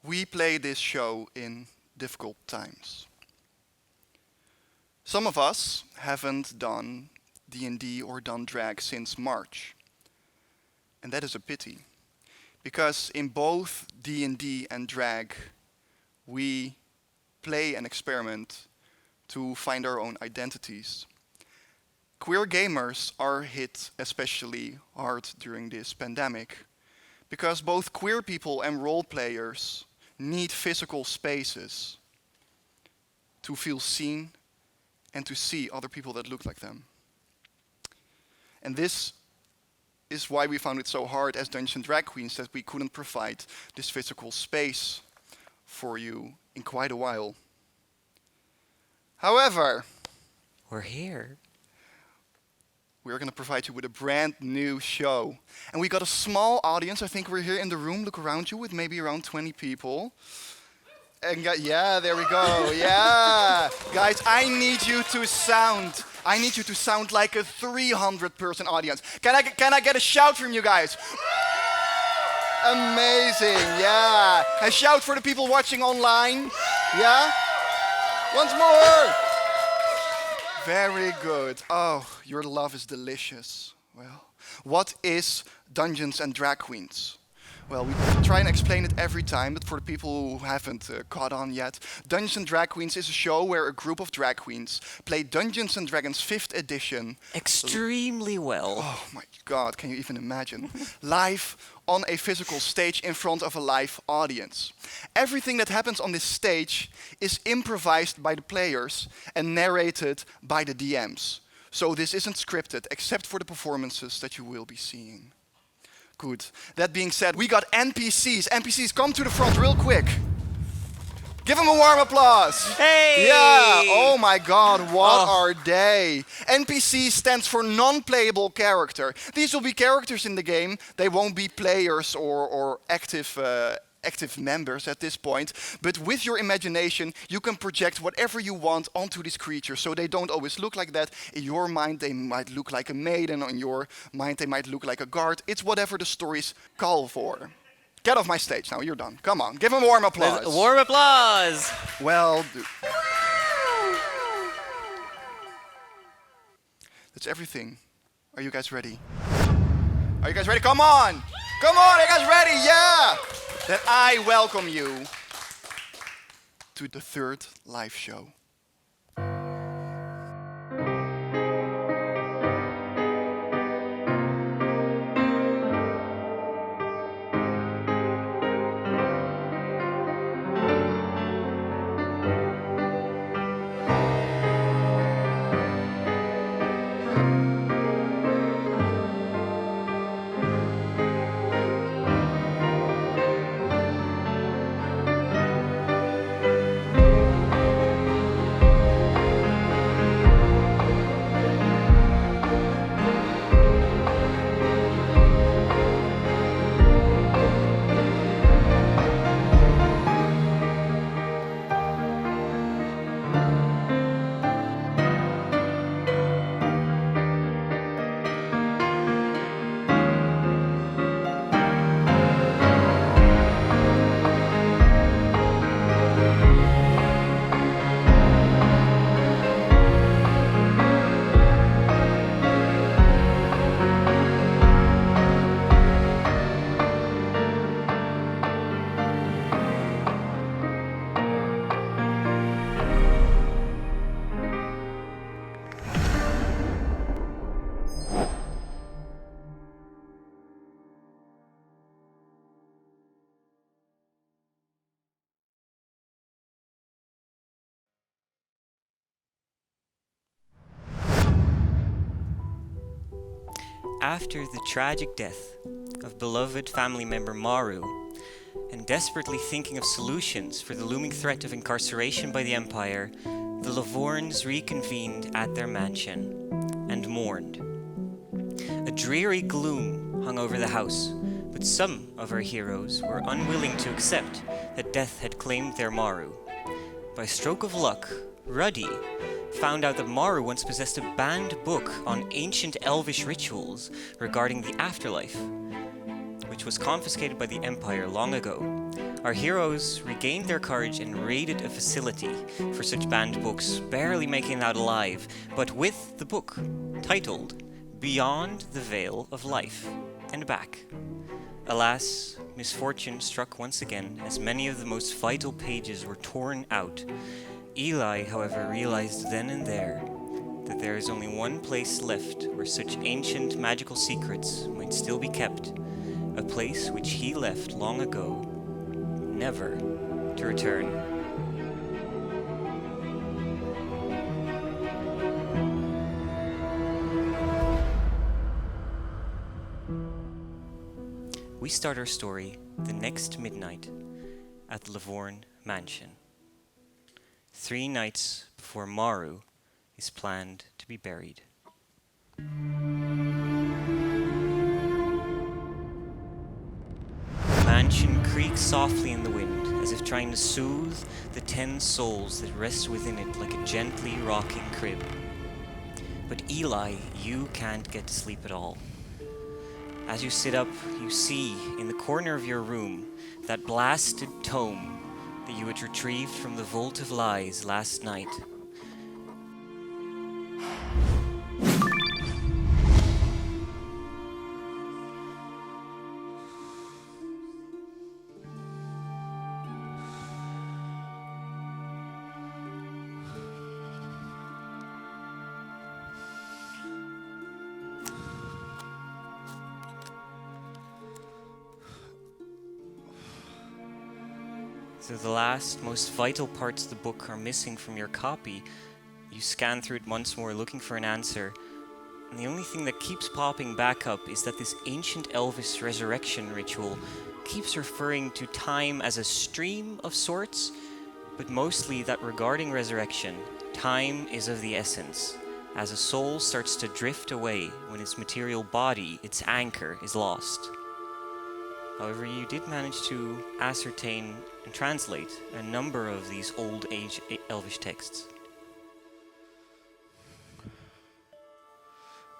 we play this show in difficult times. Some of us haven't done D&D or done drag since March. And that is a pity. Because in both D&D and drag, we play and experiment to find our own identities. Queer gamers are hit especially hard during this pandemic, because both queer people and role players need physical spaces to feel seen and to see other people that look like them. And this is why we found it so hard as Dungeons and Drag Queens that we couldn't provide this physical space for you in quite a while. However, we're here. We're going to provide you with a brand new show. And we got a small audience. I think we're here in the room. Look around you with maybe around 20 people. And yeah, there we go. Yeah. Guys, I need you to sound like a 300-person audience. Can I get a shout from you guys? Amazing. Yeah. A shout for the people watching online. Yeah. Once more. Very good. Oh, your love is delicious. Well, what is Dungeons and Drag Queens? Well, we try and explain it every time, but for the people who haven't caught on yet, Dungeons and Drag Queens is a show where a group of drag queens play Dungeons and Dragons 5th edition. Extremely well. Oh my god, can you even imagine? Live on a physical stage in front of a live audience. Everything that happens on this stage is improvised by the players and narrated by the DMs. So this isn't scripted, except for the performances that you will be seeing. Good. That being said, we got NPCs. NPCs, come to the front real quick. Give them a warm applause. Hey! Yeah. Oh my god, what are they? NPC stands for non-playable character. These will be characters in the game. They won't be players or active members at this point. But with your imagination, you can project whatever you want onto these creatures. So they don't always look like that. In your mind, they might look like a maiden. On your mind, they might look like a guard. It's whatever the stories call for. Get off my stage now, you're done. Come on, give them a warm applause. Warm applause. Well, that's everything. Are you guys ready? Are you guys ready? Come on! Come on, are you guys ready? Yeah! Then I welcome you to the 3rd live show. After the tragic death of beloved family member Maru, and desperately thinking of solutions for the looming threat of incarceration by the Empire, the Lavorns reconvened at their mansion and mourned. A dreary gloom hung over the house, but some of our heroes were unwilling to accept that death had claimed their Maru. By a stroke of luck, Ruddy found out that Maru once possessed a banned book on ancient elvish rituals regarding the afterlife, which was confiscated by the Empire long ago. Our heroes regained their courage and raided a facility for such banned books, barely making it out alive, but with the book titled Beyond the Veil of Life and Back. Alas, misfortune struck once again, as many of the most vital pages were torn out. Eli, however, realized then and there that there is only one place left where such ancient magical secrets might still be kept, a place which he left long ago, never to return. We start our story the next midnight at the Lavorn Mansion, 3 nights before Maru is planned to be buried. The mansion creaks softly in the wind, as if trying to soothe the 10 souls that rest within it like a gently rocking crib. But Eli, you can't get to sleep at all. As you sit up, you see in the corner of your room that blasted tome that you had retrieved from the Vault of Lies last night. So the last, most vital parts of the book are missing from your copy. You scan through it once more, looking for an answer, and the only thing that keeps popping back up is that this ancient elvish resurrection ritual keeps referring to time as a stream of sorts, but mostly that regarding resurrection, time is of the essence, as a soul starts to drift away when its material body, its anchor, is lost. However, you did manage to ascertain and translate a number of these old age elvish texts.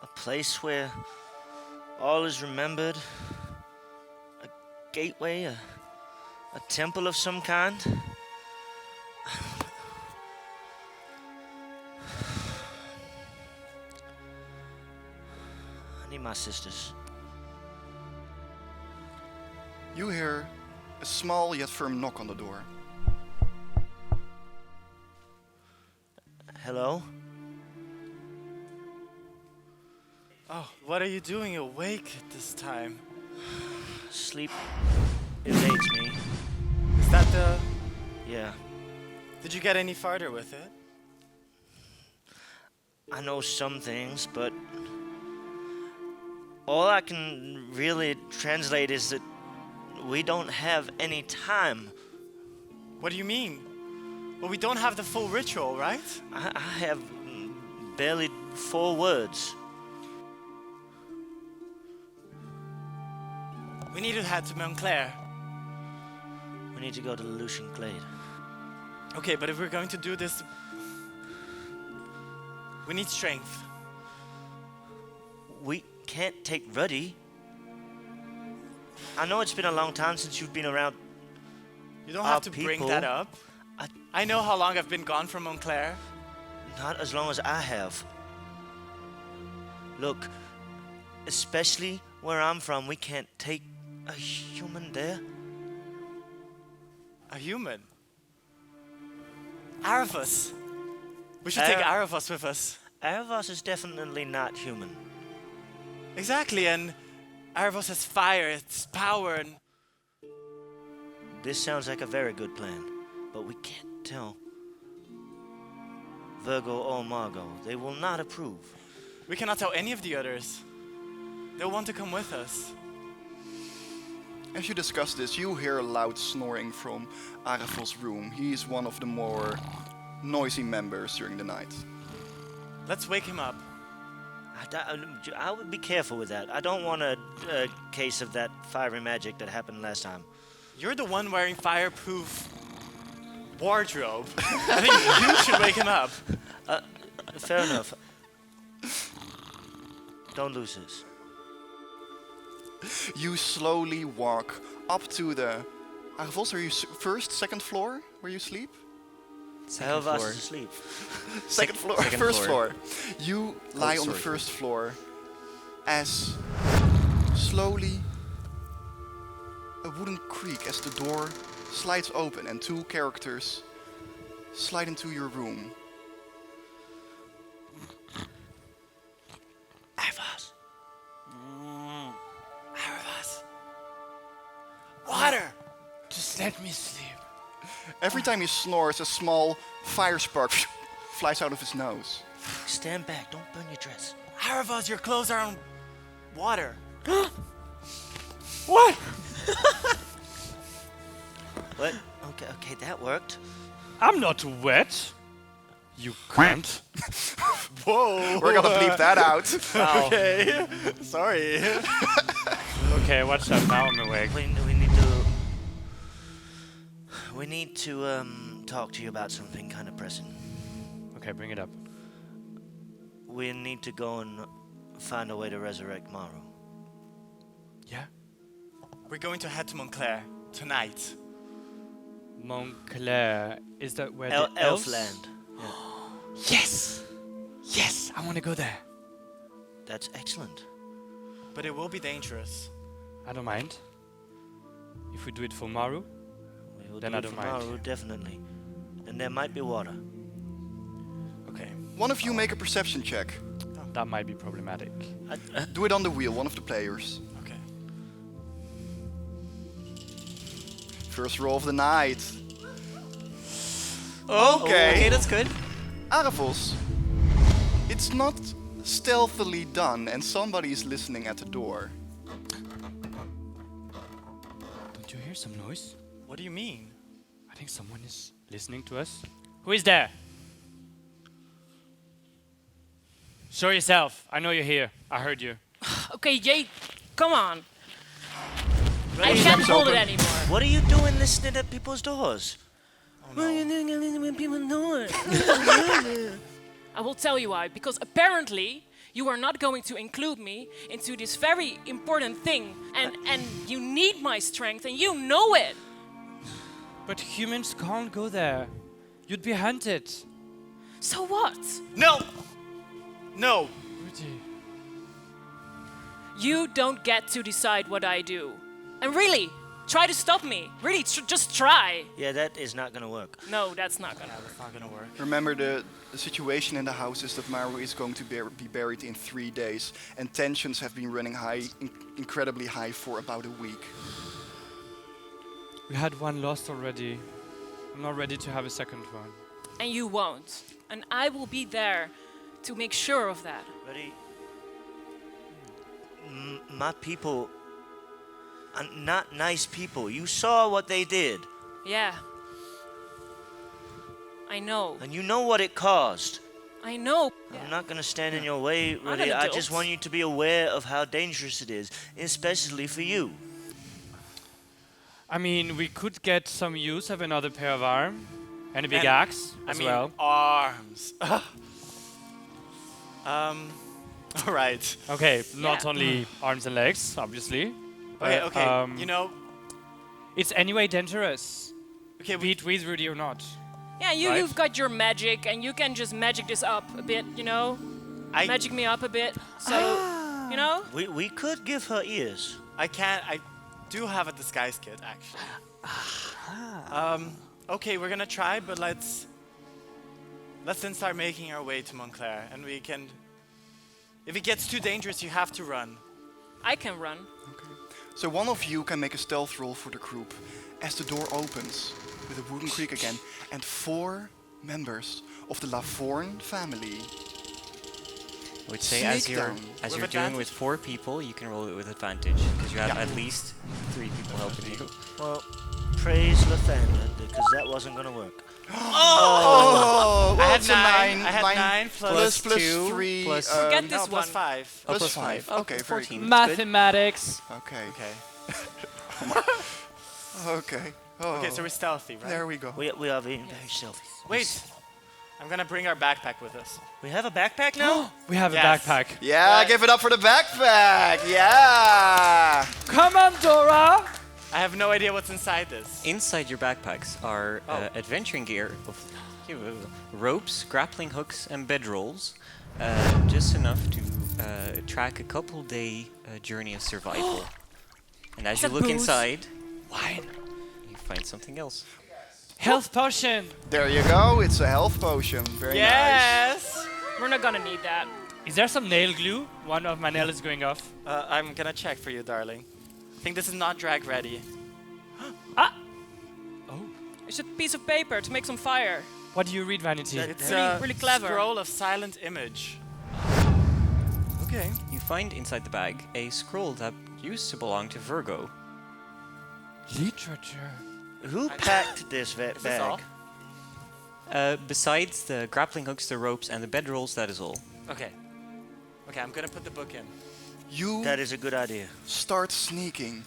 A place where all is remembered, a gateway, a temple of some kind. I need my sisters. You hear a small yet firm knock on the door. Hello? Oh, what are you doing awake at this time? Sleep evades me. Is that the... Yeah, Did you get any farther with it? I know some things, but all I can really translate is that we don't have any time. What do you mean? Well, we don't have the full ritual, right? I have barely 4 words. We need to head to Montclair. We need to go to the Lucent Glade. Okay, but if we're going to do this, we need strength. We can't take Ruddy. I know it's been a long time since you've been around. You don't Our have to bring people- that up. I know how long I've been gone from Montclair. Not as long as I have. Look, especially where I'm from, we can't take a human there. A human. Aaravos. We should take Aaravos with us. Aaravos is definitely not human. Exactly, and Aaravos has fire, it's power, and... This sounds like a very good plan, but we can't tell Virgo or Margot. They will not approve. We cannot tell any of the others. They'll want to come with us. As you discuss this, you hear a loud snoring from Aaravos' room. He is one of the more noisy members during the night. Let's wake him up. I would be careful with that. I don't want a case of that fiery magic that happened last time. You're the one wearing fireproof wardrobe. I think you should wake him up. Fair enough. Don't lose this. You slowly walk up to the Aaravos, are you first, second floor where you sleep? Second Aaravos floor. is asleep. Second floor, second first floor. floor. You lie on the sorry. first floor as slowly a wooden creak as the door slides open and two characters slide into your room. Aaravos. Aaravos. Water! Just let me sleep. Every time he snores, a small fire spark flies out of his nose. Stand back. Don't burn your dress. Aaravos, your clothes are on water. What? What? Okay, that worked. I'm not wet. You cunt. Whoa! We're gonna bleep that out. Okay. Sorry. Okay, watch that. Now I'm awake. We need to talk to you about something kind of pressing. Okay, bring it up. We need to go and find a way to resurrect Maru. Yeah? We're going to head to Montclair tonight. Montclair. Is that where the elves? Elfland. Yes! Yes, I want to go there. That's excellent. But it will be dangerous. I don't mind. If we do it for Maru, We will Then do I it don't for mind. Maru, definitely. And there might be water. Okay. One of you make a perception check. that might be problematic. Do it on the wheel, one of the players. Okay. First roll of the night. Oh, Okay. okay, that's good. Aaravos, it's not stealthily done and somebody is listening at the door. Don't you hear some noise? What do you mean? I think someone is listening to us. Who is there? Show yourself. I know you're here. I heard you. Okay, Jay, come on. I Ready? can't Doors hold it open. anymore. What are you doing listening at people's doors? I will tell you why. Because apparently you are not going to include me into this very important thing. And you need my strength and you know it. But humans can't go there. You'd be hunted. So what? No! No! Ruddy. You don't get to decide what I do. And really, try to stop me. Really, just try. Yeah, that is not gonna work. No, that's not gonna Yeah, work. that's not gonna work. Remember, the situation in the house is that Maru is going to be buried in 3 days, and tensions have been running high, incredibly high for about a week. We had one lost already. I'm not ready to have a second one. And you won't. And I will be there to make sure of that. Ready? My people are not nice people. You saw what they did, Yeah. I know. and you know what it caused. I know. I'm not gonna stand in your way, an Ruddy. I just adult. want you to be aware of how dangerous it is, especially for you. I mean, we could get some use of another pair of arms and a big And- axe I as mean, well. arms. All right. Okay, not Yeah. only arms and legs, obviously. Okay, but, okay. You know, it's anyway dangerous. okay, Be it with Ruddy or not. Yeah, Right. you've got your magic, and you can just magic this up a bit, you know? I Magic me up a bit, so, you know? We could give her ears. I do have a disguise kit, actually. Okay, we're gonna try, but let's then start making our way to Montclair, and we can. If it gets too dangerous, you have to run. I can run. So one of you can make a stealth roll for the group as the door opens with a wooden creak again, and 4 members of the Lavorn family. I would say Sneak down. as With you're doing advantage? with 4 people, you can roll it with advantage because you have Yeah. at least 3 people helping you. Well, praise Lathander, because that wasn't gonna work. Oh, I well, had it's a 9. 9. I had 9 plus plus 2, 3. plus- Forget um, this no, plus one. 5. plus plus 5. 5. Okay, very 14. good. Mathematics. Okay. Okay. Okay. Oh, Okay, so we're stealthy, right? there we go. We are being very selfish. Wait. I'm gonna bring our backpack with us. We have a backpack now? We have Yes. a backpack. Yeah, give it up for the backpack. Yeah. Come on, Dora. I have no idea what's inside this. Inside your backpacks are adventuring gear of ropes, grappling hooks, and bedrolls, just enough to track a couple-day journey of survival. And as you look inside, Wine. you find something else. Health potion. There you go. It's a health potion. Very nice. Yes! We're not gonna need that. Is there some nail glue? One of my nail is going off. I'm gonna check for you, darling. I think this is not drag ready. It's a piece of paper to make some fire. What do you read, Vanity? It's really clever. Scroll of silent image. Okay. You find inside the bag a scroll that used to belong to Virgo. Literature. Who packed this Is this all? bag? Besides the grappling hooks, the ropes, and the bedrolls, that is all. Okay. Okay, I'm gonna put the book in. You That is a good idea. start sneaking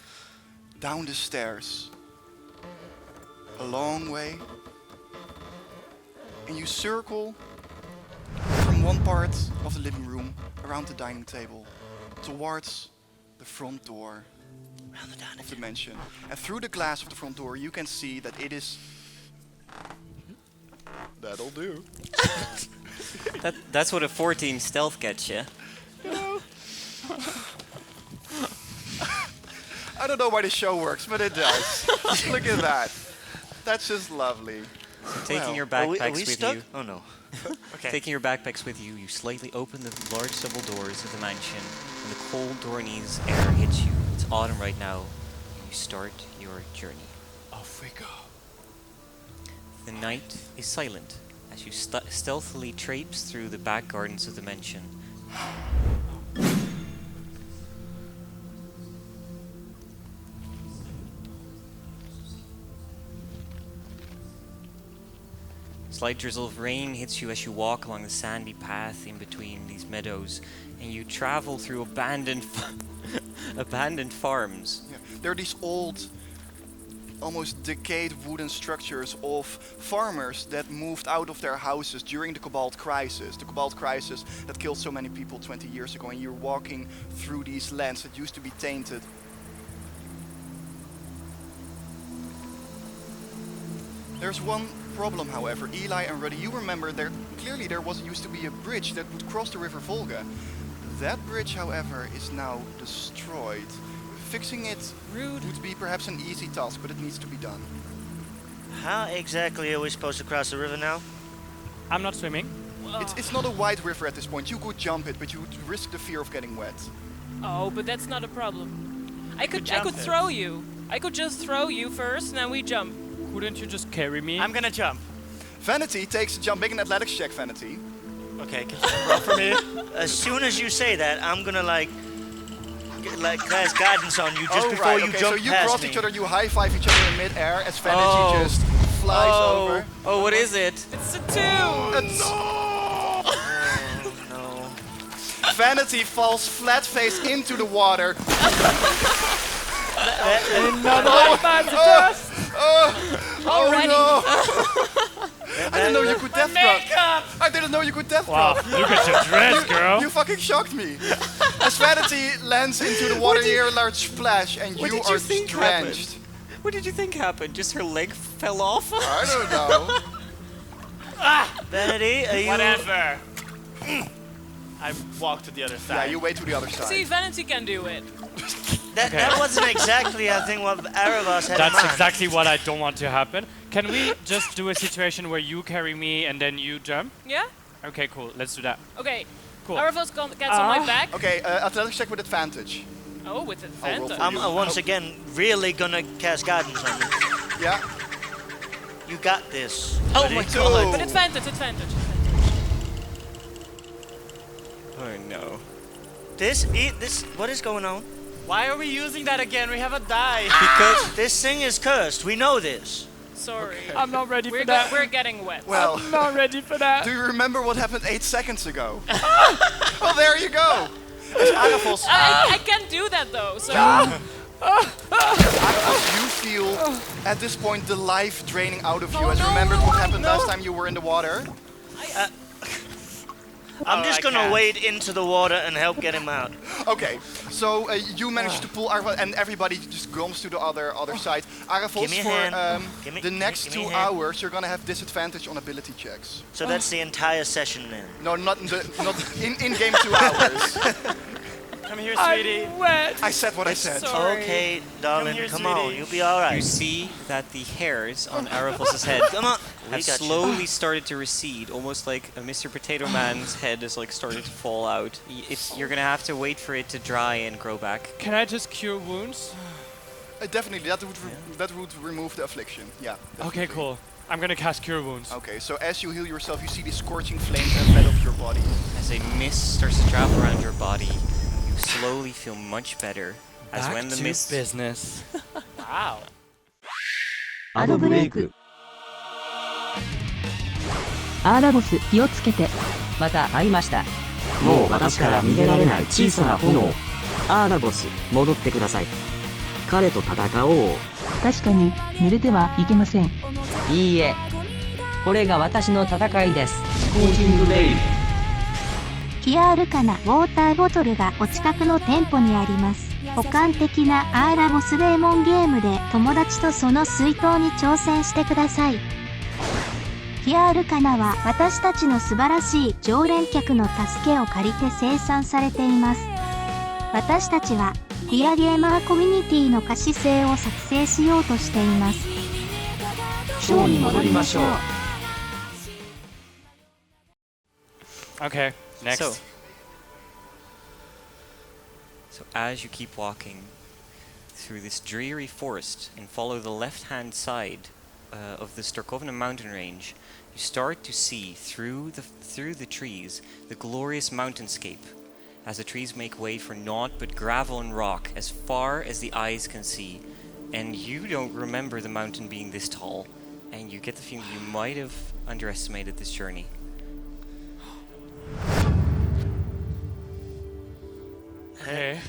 down the stairs a long way, and you circle from one part of the living room around the dining table towards the front door of the mansion. And through the glass of the front door you can see that it is... That'll do. That's what a 14 stealth gets you. I don't know why the show works, but it does. Look at that. That's just lovely. Taking your Are we backpacks with stuck? you. Oh no. Okay. Taking your backpacks with you, you slightly open the large double doors of the mansion, and the cold Dornese air hits you. It's autumn right now, and you start your journey. Off we go. The night is silent as you stealthily traipse through the back gardens of the mansion. Slight drizzle of rain hits you as you walk along the sandy path in between these meadows, and you travel through abandoned farms. Yeah. There are these old, almost decayed wooden structures of farmers that moved out of their houses during the Cobalt Crisis. The Cobalt Crisis that killed so many people 20 years ago, and you're walking through these lands that used to be tainted. There's one problem, however. Eli and Ruddy, you remember there used to be a bridge that would cross the river Volga. That bridge, however, is now destroyed. Fixing it would be perhaps an easy task, but it needs to be done. How exactly are we supposed to cross the river now? I'm not swimming. It's not a wide river at this point. You could jump it, but you would risk the fear of getting wet. Oh, but that's not a problem. I could jump it. throw you. I could just throw you first, and then we jump. Couldn't you just carry me? I'm gonna jump. Vanity takes a jump. Make an athletics check, Vanity. Okay, can you roll for me? As soon as you say that, I'm gonna cast guidance on you just before you okay, jump so you past cross me. each other, you high-five each other in mid-air as Vanity just flies over. Oh, what is it? It's a 2! No. Vanity falls flat-faced into the water. Already. Oh no! I didn't know you could death drop. I didn't know you could death Wow, drop. look at your dress, girl. You fucking shocked me. As Vanity lands into the water, you hear a large splash, and What you did you are think drenched. What did you think happened? Just her leg fell off? I don't know. Vanity, are you... Whatever. I walk to the other side. Yeah, you wait to the other side. See, Vanity can do it. That wasn't exactly, I think, what Aaravos had in That's mind. exactly what I don't want to happen. Can we just do a situation where you carry me and then you jump? Yeah? Okay, cool. Let's do that. Okay. Cool. Aaravos gets on my back. Okay, athletics check with advantage. Oh, with I'll roll advantage. for I'm you. once again really gonna cast guidance on you. Yeah. You got this. Oh buddy. my Two. god! But advantage. Oh no. This, what is going on? Why are we using that again? We have a die. Because This thing is cursed. We know this. Sorry. I'm not ready We're, for that. we're getting wet. Well, I'm not ready for that. do you remember what happened 8 seconds ago? Well, there you go. As Aaravos, I can't do that though, so... Aaravos, you feel at this point the life draining out of you. As you remembered what happened last time you were in the water. I'm just I gonna can't. wade into the water and help get him out. Okay, so you manage to pull Aaravos, and everybody just comes to the other side. Aaravos, Give me a for hand. the next give me 2 a hand. hours, you're gonna have disadvantage on ability checks. So that's the entire session then. No, not in game 2 hours. Come here, sweetie. Wet. I said what I said. Sorry. Okay, darling, here, come on, sweetie. you'll be alright. You see that the hairs on Aaravos' head Come on, we have got you. slowly started to recede, almost like a Mr. Potato Man's head is like starting to fall out. You're gonna have to wait for it to dry and grow back. Can I just cure wounds? Definitely, that would remove the affliction. Yeah. Okay, definitely. cool. I'm gonna cast cure wounds. Okay, so as you heal yourself, you see these scorching flames envelop your body. As a mist starts to travel around your body, you slowly feel much better. As Back when the to mist business. Wow. アドブレイク。アーラボス気をつけて。また会いました。もう私から逃げられない小さな炎。アーラボス、戻ってください。彼と戦おう。確かに、濡れてはいけません。いいえ。これが私の戦いです。キアールカナウォーターボトルがお近くの店舗にあります。補完的なアーラボスレーモンゲームで友達とその水筒に挑戦してください。キアールカナは私たちの素晴らしい常連客の助けを借りて生産されています。私たちはクィアゲーマーコミュニティの可視性を作成しようとしています。ショーに戻りましょう。 Okay, next. So as you keep walking through this dreary forest and follow the left-hand side of the Storkovna mountain range, you start to see through the trees the glorious mountainscape, as the trees make way for naught but gravel and rock as far as the eyes can see. And you don't remember the mountain being this tall, and you get the feeling you might have underestimated this journey. Okay.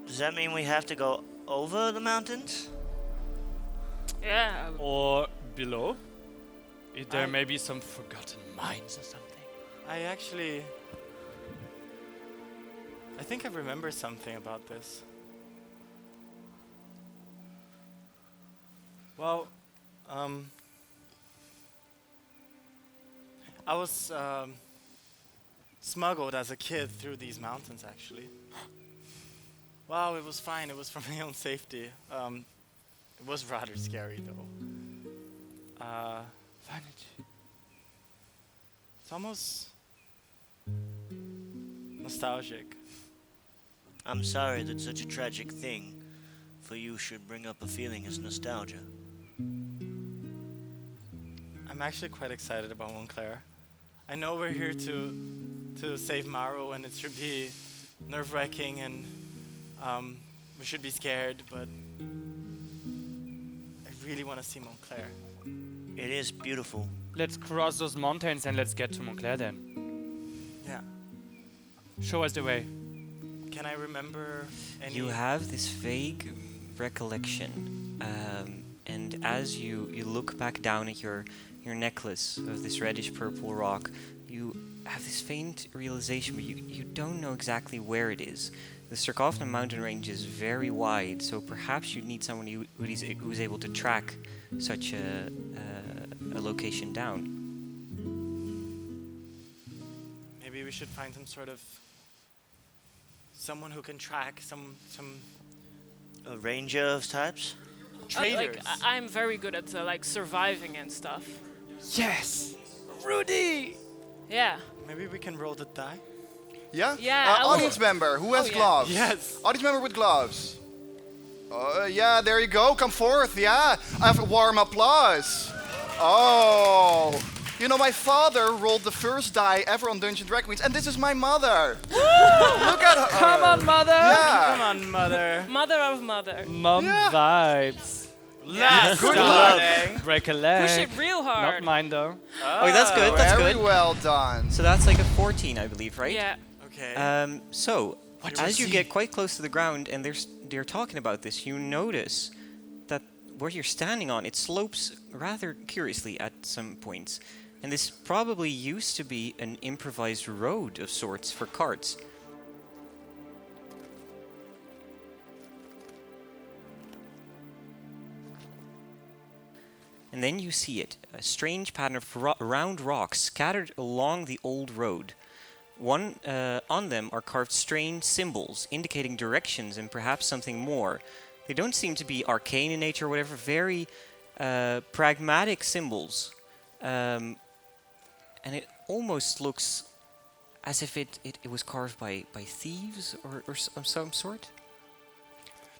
Does that mean we have to go over the mountains? Yeah. Or below? There may be some forgotten mines or something. I think I remember something about this. Well, I was smuggled as a kid through these mountains, actually. Wow, it was fine. It was for my own safety. It was rather scary, though. Vanity. It's almost nostalgic. I'm sorry that such a tragic thing for you should bring up a feeling as nostalgia. I'm actually quite excited about Montclair. I know we're here to save Maru, and it should be nerve-wracking, and we should be scared, but I really want to see Montclair. It is beautiful. Let's cross those mountains and let's get to Montclair then. Yeah. Show us the way. Can I remember any? You have this vague recollection, and as you look back down at your necklace of this reddish purple rock, you have this faint realization, but you don't know exactly where it is. The Storkovna mountain range is very wide, so perhaps you'd need someone who's able to track such a location down. Maybe we should find some sort of someone who can track some A ranger of types? traders. I'm very good at like surviving and stuff. Yes! Ruddy! Yeah. Maybe we can roll the die. Yeah? Yeah, I will- Audience member, who has yeah. gloves? Yes. Audience member with gloves. Yeah, there you go. Come forth, yeah. I have a warm applause. Oh. You know, my father rolled the first die ever on Dungeons & Dragons, and this is my mother. Look at her. Come on, mother! Yeah. Come on, mother. Mother of mother. Mom Yeah. vibes. Last Good darling. Break a leg. Push it real Not hard. mine though. Oh, that's good. That's Very good. well done. So that's like a 14, I believe, right? Yeah. Okay. So, What do as we you see? get quite close to the ground and they're talking about this, you notice that where you're standing on, it slopes rather curiously at some points. And this probably used to be an improvised road of sorts for carts. And then you see it, a strange pattern of round rocks scattered along the old road. On them are carved strange symbols, indicating directions and perhaps something more. They don't seem to be arcane in nature or whatever, very pragmatic symbols. And it almost looks as if it was carved by thieves or of some sort.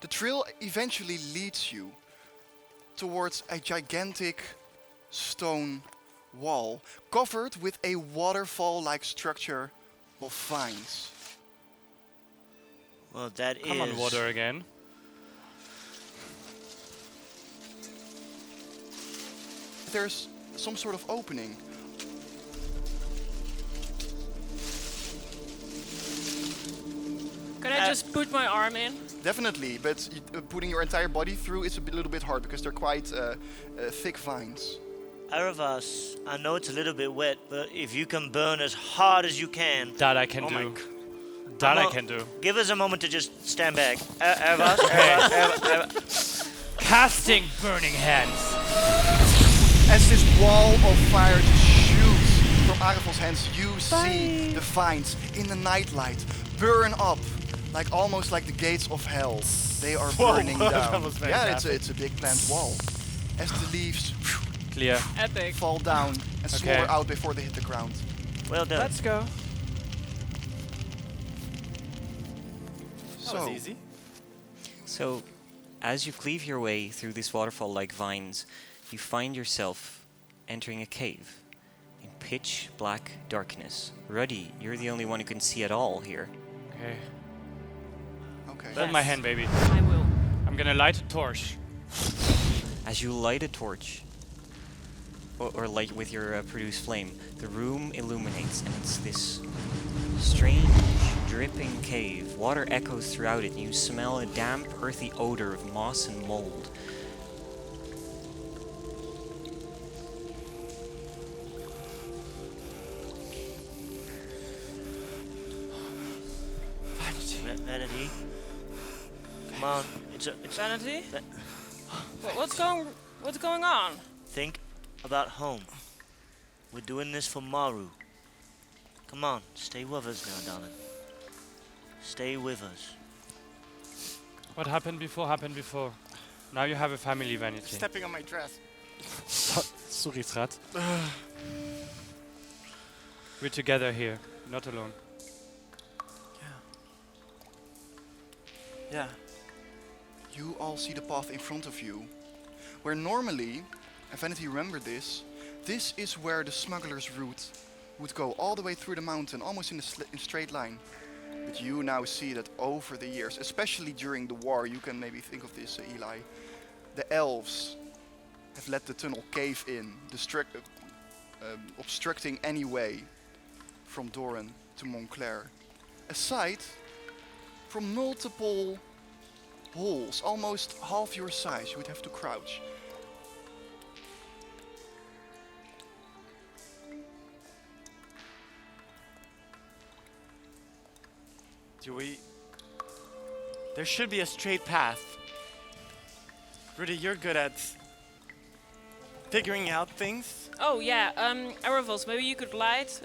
The trail eventually leads you towards a gigantic stone wall covered with a waterfall-like structure of vines. Well, that is... Come on, water again. There's some sort of opening. Can I just put my arm in? Definitely, but putting your entire body through is a little bit hard because they're quite thick vines. Aaravos, I know it's a little bit wet, but if you can burn as hard as you can... That I can do. That I can do. Give us a moment to just stand back. Aaravos, Casting burning hands. As this wall of fire just shoots from Aaravos' hands, you see the vines in the nightlight burn up, like almost like the gates of hell. They are burning down. That was fantastic. It's a big plant wall. As the leaves Clear. Epic. fall down and Okay. smolder out before they hit the ground. well done. Let's go. That was easy. So, as you cleave your way through this waterfall like vines, you find yourself entering a cave in pitch black darkness. Ruddy, you're the only one who can see at all here. Okay. Okay. Hold my hand, baby. I will. I'm gonna light a torch. As you light a torch, or light with your produced flame, the room illuminates, and it's this strange, dripping cave. Water echoes throughout it, and you smell a damp, earthy odor of moss and mold. Vanity. Come on. It's Vanity? Va- What's going on? Think about home. We're doing this for Maru. Come on, stay with us now, darling. Stay with us. What happened before. Now you have a family, Vanity. Stepping on my dress. Sorry, schat. We're together here, not alone. Yeah. You all see the path in front of you, where normally, and Vanity remembered this is where the smuggler's route would go all the way through the mountain, almost in a straight line. But you now see that over the years, especially during the war, you can maybe think of this, Eli, the elves have let the tunnel cave in, obstructing any way from Doran to Montclair. Aside from multiple holes, almost half your size, you would have to crouch. There should be a straight path. Ruddy, you're good at figuring out things. Oh yeah, Aaravos, maybe you could light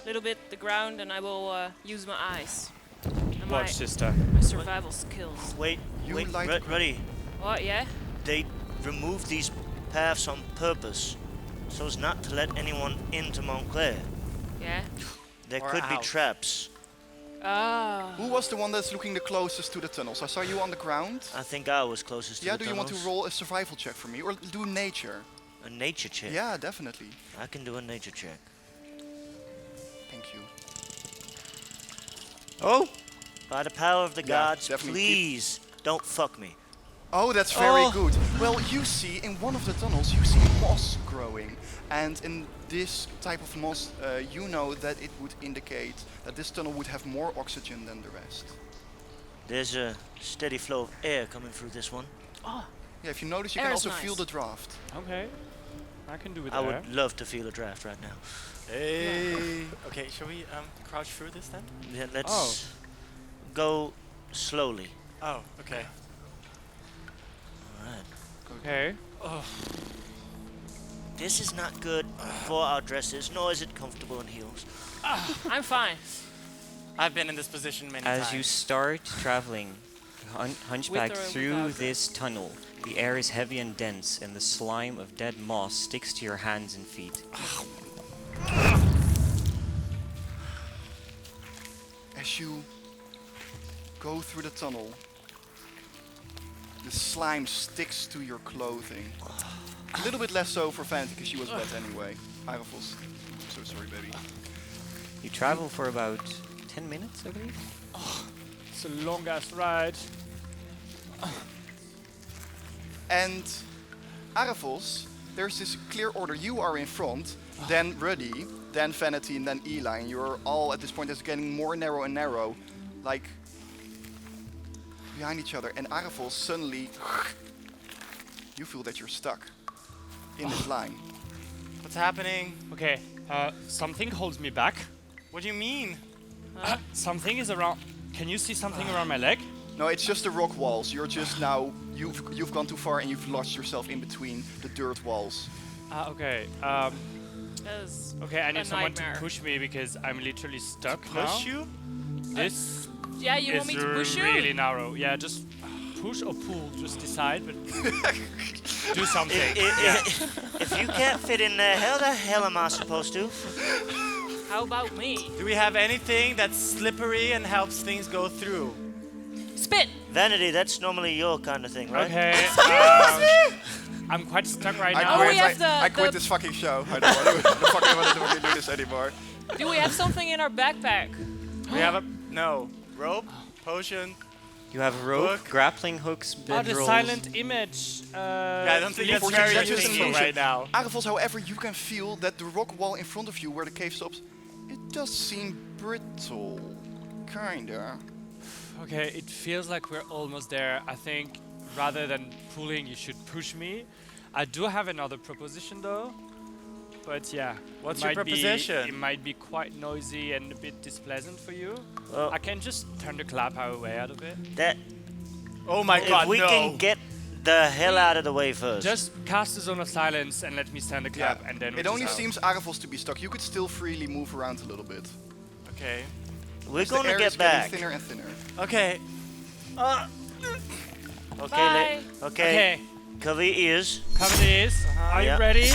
a little bit the ground and I will use my eyes. And Watch, sister. my survival skills. Wait, You wait, light- Ruddy. What, yeah? They removed these paths on purpose, so as not to let anyone into Montclair. Yeah? There Or could be out. traps. Ah. Who was the one that's looking the closest to the tunnels? I saw you on the ground. I think I was closest to Yeah, the do you want to tunnels. roll a survival check for me? Or do nature? A nature check? Yeah, definitely. I can do a nature check. Thank you. Oh! By the power of the Yeah, gods, definitely. please don't fuck me. Oh, that's very Oh. good. Well, you see, in one of the tunnels, you see moss growing. And in this type of moss, you know that it would indicate that this tunnel would have more oxygen than the rest. There's a steady flow of air coming through this one. Yeah, if you notice, you Air can is also nice. feel the draft. Okay. I can do it I there. would love to feel a draft right now. Hey. Okay, shall we crouch through this then? Yeah, let's go slowly. Oh, okay. Alright. Okay. This is not good for our dresses, nor is it comfortable in heels. I'm fine. I've been in this position many times. As you start traveling, hunchback With or through without this tunnel, the air is heavy and dense, and the slime of dead moss sticks to your hands and feet. As you go through the tunnel, the slime sticks to your clothing. A little bit less so for Vanity, because she was wet anyway. Aaravos, I'm so sorry, baby. You travel for about 10 minutes, I believe. It's a long ass ride. And Aaravos, there's this clear order. You are in front, then Ruddy, then Vanity, and then Eli. And you're all at this point it's getting more narrow and narrow, like behind each other. And Aaravos suddenly, you feel that you're stuck in this line. What's happening? Okay. Something holds me back. What do you mean? Something is around. Can you see something around my leg? No, it's just the rock walls. You're just now, you've gone too far and you've lost yourself in between the dirt walls. Okay. That's Okay, I need a someone nightmare. to push me because I'm literally stuck Push now. you? This Yeah, you is want me to push you? really narrow. Yeah, just push or pull. Just decide, but do something. If you can't fit in there, how the hell am I supposed to? How about me? Do we have anything that's slippery and helps things go through? Spit! Vanity, that's normally your kind of thing, right? Okay. I'm quite stuck right I now. quit, we have I quit the- this fucking show. I don't want to do this anymore. Do we have something in our backpack? We have a rope, potion. You have a rope, Hook. grappling hooks, Oh, bedrolls. the silent image. Yeah, I don't think that's for very suggestions useful and right now. Aaravos, however, you can feel that the rock wall in front of you where the cave stops, it does seem brittle. Kinda. Okay, it feels like we're almost there. I think rather than pulling, you should push me. I do have another proposition though. But yeah. What's it your might be- proposition? It might be quite noisy and a bit displeasant for you. Well, I can just turn the clap our way out of it. that Oh my god, if we no. can get the hell out of the way first. Just cast a zone of silence and let me stand the clap Yeah. and then It only seems Aaravos to be stuck. You could still freely move around a little bit. Okay. We're The gonna air get is getting back. thinner and thinner. Okay. Okay, Bye. okay. Okay, Cover your ears. cover these. Are Yeah. you ready?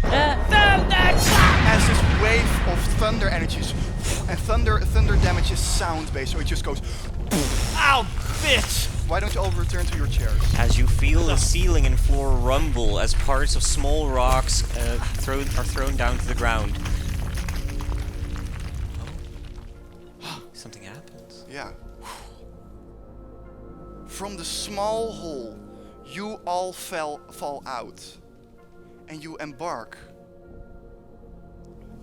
As this wave of thunder energies and thunder damages sound based, so it just goes. Ow, bitch! Why don't you all return to your chairs? As you feel the ceiling and floor rumble as parts of small rocks are thrown down to the ground. Oh. Something happens. Yeah. From the small hole, you all fall out, and you embark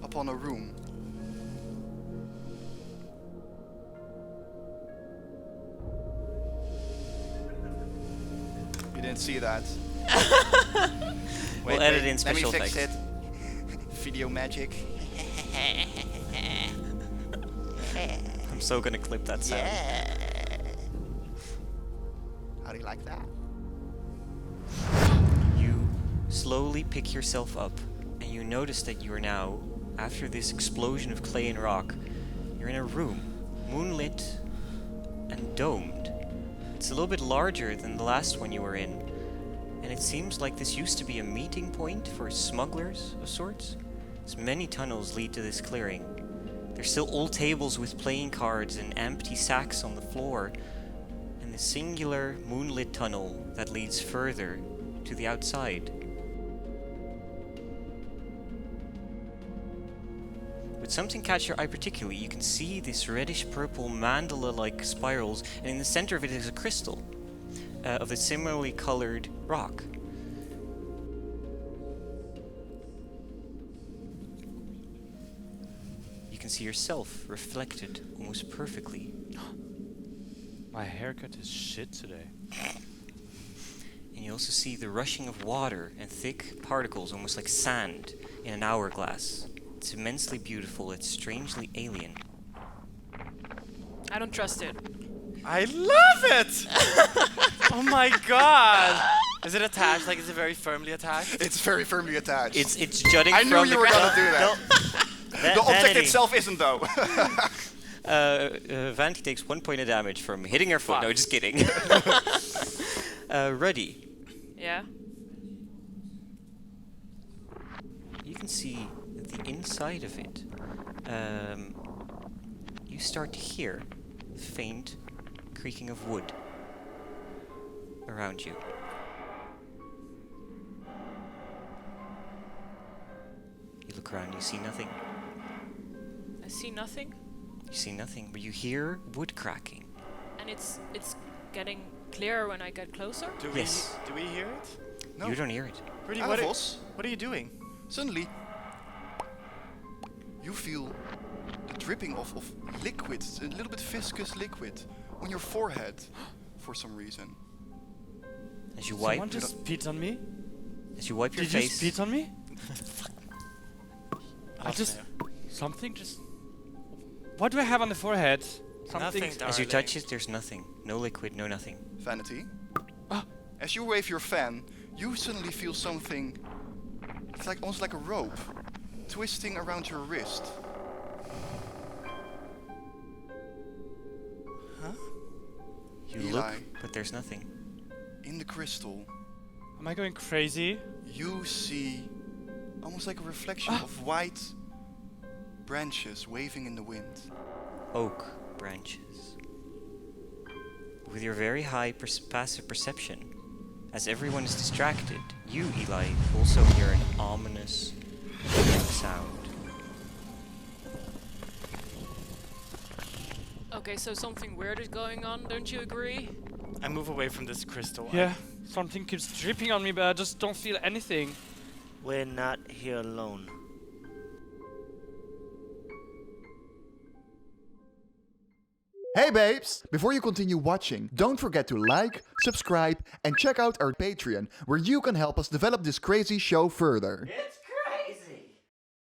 upon a room. You didn't see that. We'll edit in Let me special fix effects. it. Video magic. I'm so gonna clip that sound. How do you like that? You slowly pick yourself up, and you notice that you are now, after this explosion of clay and rock, you're in a room, moonlit and domed. It's a little bit larger than the last one you were in, and it seems like this used to be a meeting point for smugglers of sorts. As many tunnels lead to this clearing. There's still old tables with playing cards and empty sacks on the floor, and the singular moonlit tunnel that leads further to the outside. But something catch your eye particularly. You can see this reddish-purple mandala-like spirals, and in the center of it is a crystal of a similarly colored rock. You can see yourself reflected almost perfectly. My haircut is shit today. And And you also see the rushing of water and thick particles, almost like sand, in an hourglass. It's immensely beautiful, it's strangely alien. I don't trust it. I love it! Oh my god! Is it attached? Like, is it very firmly attached? It's very firmly attached. It's jutting I from knew you the were ground. gonna do that. The object Vanity. itself isn't, though. Vanity takes 1 point of damage from hitting her foot. Fuck. No, just kidding. Ruddy, Yeah? you can see the inside of it. You start to hear faint creaking of wood around you. You look around, you see nothing. I see nothing. You see nothing, but you hear wood cracking. And it's getting clearer when I get closer. Do Yes. we hear it? No. You don't hear it. Ruddy, Aaravos, what are you doing? suddenly, you feel the dripping of liquid, a little bit viscous liquid, on your forehead for some reason. As you wipe, Someone just spit on me? as you wipe your Did you face, spit on me? I Love just... mayo. Something just... What do I have on the forehead? Something... Nothing, as you darling. touch it, there's nothing. No liquid, no nothing. Vanity. Ah. As you wave your fan, you suddenly feel something. It's like almost like a rope, twisting around your wrist. You Eli. look, but there's nothing. In the crystal, Am I going crazy? you see almost like a reflection of white branches waving in the wind. Oak branches. With your very high passive perception, as everyone is distracted, you, Eli, also hear an ominous sound. Okay, so something weird is going on, don't you agree? I move away from this crystal. Yeah, something keeps dripping on me, but I just don't feel anything. We're not here alone. Hey babes! Before you continue watching, don't forget to like, subscribe, and check out our Patreon, where you can help us develop this crazy show further. It's